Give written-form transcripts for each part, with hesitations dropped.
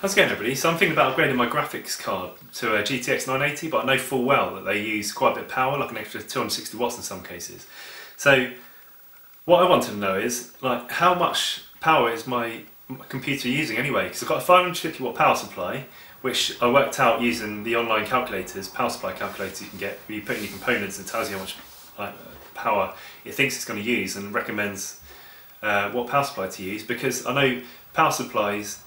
How's it going, everybody? So I'm thinking about upgrading my graphics card to a GTX 980, but I know full well that they use quite a bit of power, like an extra 260 watts in some cases. So what I wanted to know is, like, how much power is my computer using anyway? Because I've got a 550 watt power supply, which I worked out using the online calculators, power supply calculators you can get, where you put in your components and it tells you how much power it thinks it's going to use and recommends what power supply to use, because I know power supplies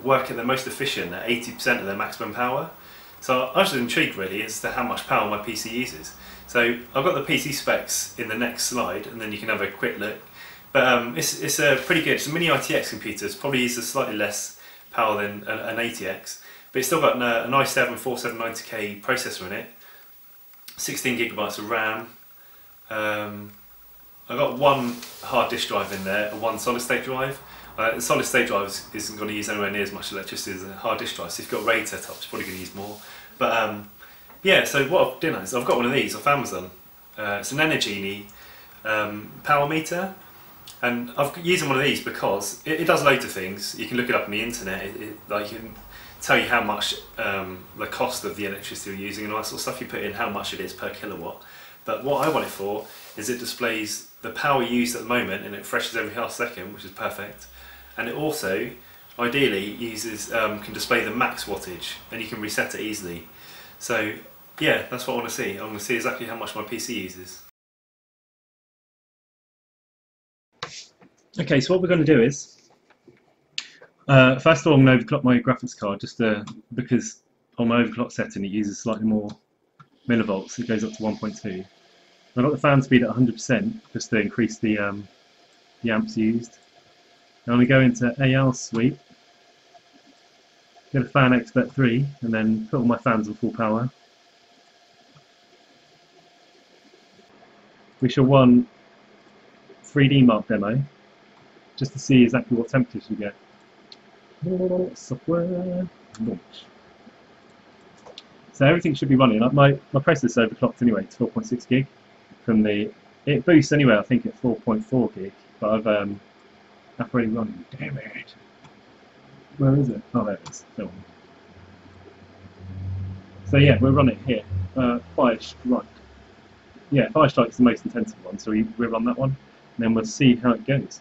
work at their most efficient at 80% of their maximum power. So I was just intrigued really as to how much power my PC uses. So I've got the PC specs in the next slide, and then you can have a quick look. But it's pretty good. It's a mini ITX computer. It's probably uses slightly less power than an ATX, but it's still got an i7 4790K processor in it, 16 gigabytes of RAM. I've got one hard disk drive in there and one solid state drive. The solid state drive isn't going to use anywhere near as much electricity as a hard disk drive, so if you've got RAID set up, it's probably going to use more. But yeah, so what I've done is I've got one of these off Amazon. It's an NSJayJay power meter, and I've using one of these because it does loads of things. You can look it up on the internet. Like, you can tell you how much the cost of the electricity you're using and all that sort of stuff. You put in how much it is per kilowatt. But what I want it for is it displays the power used at the moment, and it refreshes every half second, which is perfect. And it also, ideally, uses can display the max wattage, and you can reset it easily. So yeah, that's what I want to see. I want to see exactly how much my PC uses. Okay, so what we're going to do is, first of all, I'm going to overclock my graphics card, just because on my overclock setting it uses slightly more millivolts. It goes up to 1.2. I've got the fan speed at 100% just to increase the amps used. Now I'm going to go into AL suite, get a fan expert 3, and then put all my fans on full power. We shall run 3D Mark demo just to see exactly what temperatures we get. Software launch. So everything should be running. My processor overclocked anyway to 4.6 gig from it boosts anyway, I think at 4.4 gig, but I've already running. Damn it! Where is it? Oh, there it is. Go on. So yeah, we're running here. Fire Strike. Yeah, Fire Strike is the most intensive one, so we'll run that one, and then we'll see how it goes.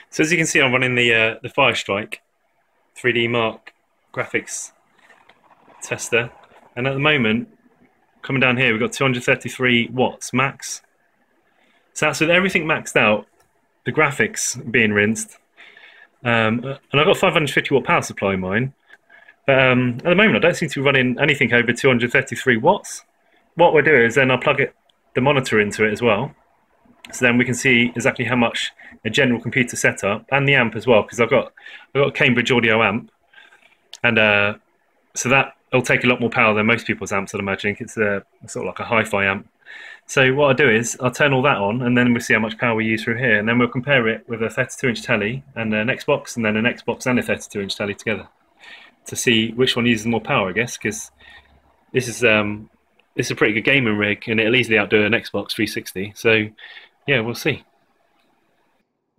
So as you can see, I'm running the Fire Strike 3D Mark graphics tester, and at the moment, coming down here, we've got 233 watts max. So that's with everything maxed out, the graphics being rinsed, and I've got 550 watt power supply in mine. But at the moment, I don't seem to be running anything over 233 watts. What we'll do is then I'll plug the monitor into it as well, so then we can see exactly how much a general computer setup, and the amp as well, because I've got a Cambridge audio amp, and so that will take a lot more power than most people's amps, I'd imagine. It's sort of like a hi-fi amp. So what I'll do is I'll turn all that on, and then we'll see how much power we use through here, and then we'll compare it with a 32-inch telly and an Xbox, and then an Xbox and a 32-inch telly together to see which one uses more power, I guess, because this is a pretty good gaming rig, and it'll easily outdo an Xbox 360. So yeah, we'll see.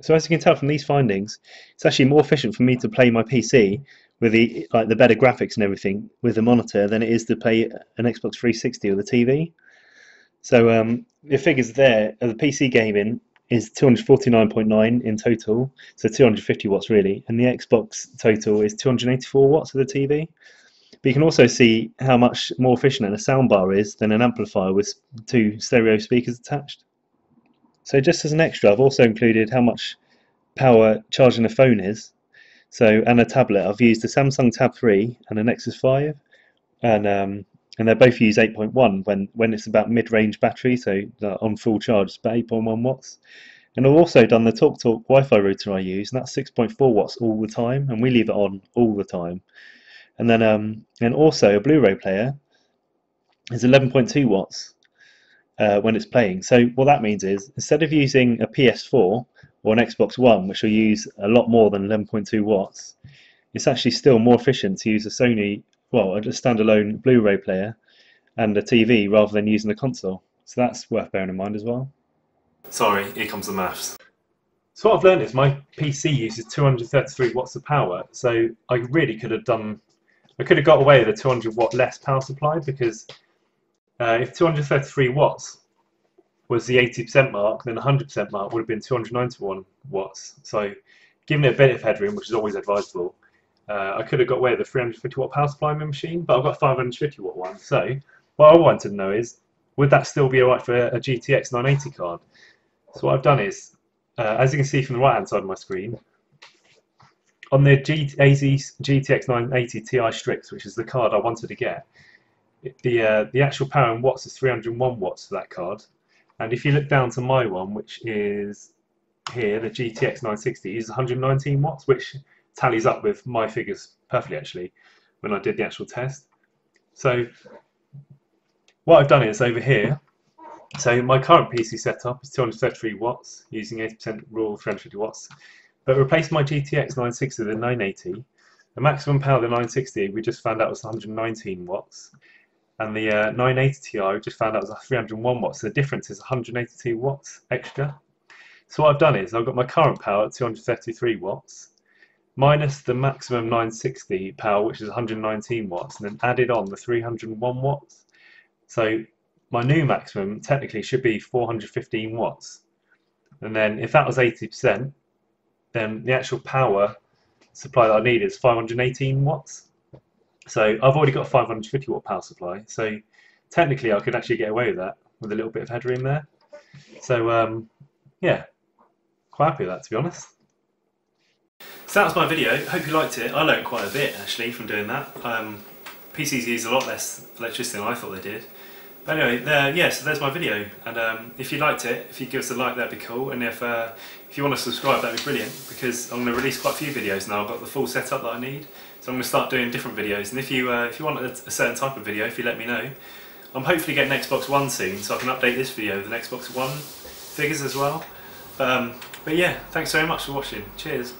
So as you can tell from these findings, it's actually more efficient for me to play my PC with the better graphics and everything with the monitor than it is to play an Xbox 360 with a TV. So the figures there of the PC gaming is 249.9 in total, so 250 watts really, and the Xbox total is 284 watts of the TV. But you can also see how much more efficient a soundbar is than an amplifier with 2 stereo speakers attached. So just as an extra, I've also included how much power charging a phone is. So, and a tablet, I've used a Samsung Tab 3 and a Nexus 5, and they both use 8.1 when it's about mid-range battery, so on full charge it's about 8.1 watts. And I've also done the TalkTalk Wi-Fi router I use, and that's 6.4 watts all the time, and we leave it on all the time. And then and also a Blu-ray player is 11.2 watts when it's playing. So what that means is, instead of using a PS4 or an Xbox One, which will use a lot more than 11.2 watts, it's actually still more efficient to use a Sony, well, a standalone Blu-ray player and a TV rather than using a console. So that's worth bearing in mind as well. Sorry, here comes the maths. So what I've learned is my PC uses 233 watts of power, so I really could have got away with a 200 watt less power supply, because if 233 watts was the 80% mark, then the 100% mark would have been 291 watts. So giving it a bit of headroom, which is always advisable, I could have got away with a 350 watt power supply in my machine, but I've got a 550 watt one. So what I wanted to know is, would that still be alright for a GTX 980 card? So what I've done is, as you can see from the right hand side of my screen, on the GTX 980 Ti Strix, which is the card I wanted to get, the actual power in watts is 301 watts for that card. And if you look down to my one, which is here, the GTX 960, is 119 watts, which tallies up with my figures perfectly actually when I did the actual test. So what I've done is over here, so my current PC setup is 233 watts using 80% rule 350 watts, but replaced my GTX 960 with a 980. The maximum power of the 960 we just found out was 119 watts, and the 980 Ti we just found out was 301 watts. So the difference is 182 watts extra. So what I've done is I've got my current power at 233 watts, minus the maximum 960 power, which is 119 watts, and then added on the 301 watts. So my new maximum technically should be 415 watts. And then if that was 80%, then the actual power supply that I need is 518 watts. So I've already got a 550 watt power supply. So technically I could actually get away with that with a little bit of headroom there. So yeah, quite happy with that, to be honest. So that was my video. Hope you liked it. I learned quite a bit actually from doing that. PCs use a lot less electricity than I thought they did. But anyway, so there's my video. And if you liked it, if you give us a like, that'd be cool. And if you want to subscribe, that'd be brilliant, because I'm going to release quite a few videos now. I've got the full setup that I need, so I'm going to start doing different videos. And if you want a certain type of video, if you let me know, I'm hopefully getting an Xbox One soon, so I can update this video with an Xbox One figures as well. But yeah, thanks very much for watching. Cheers.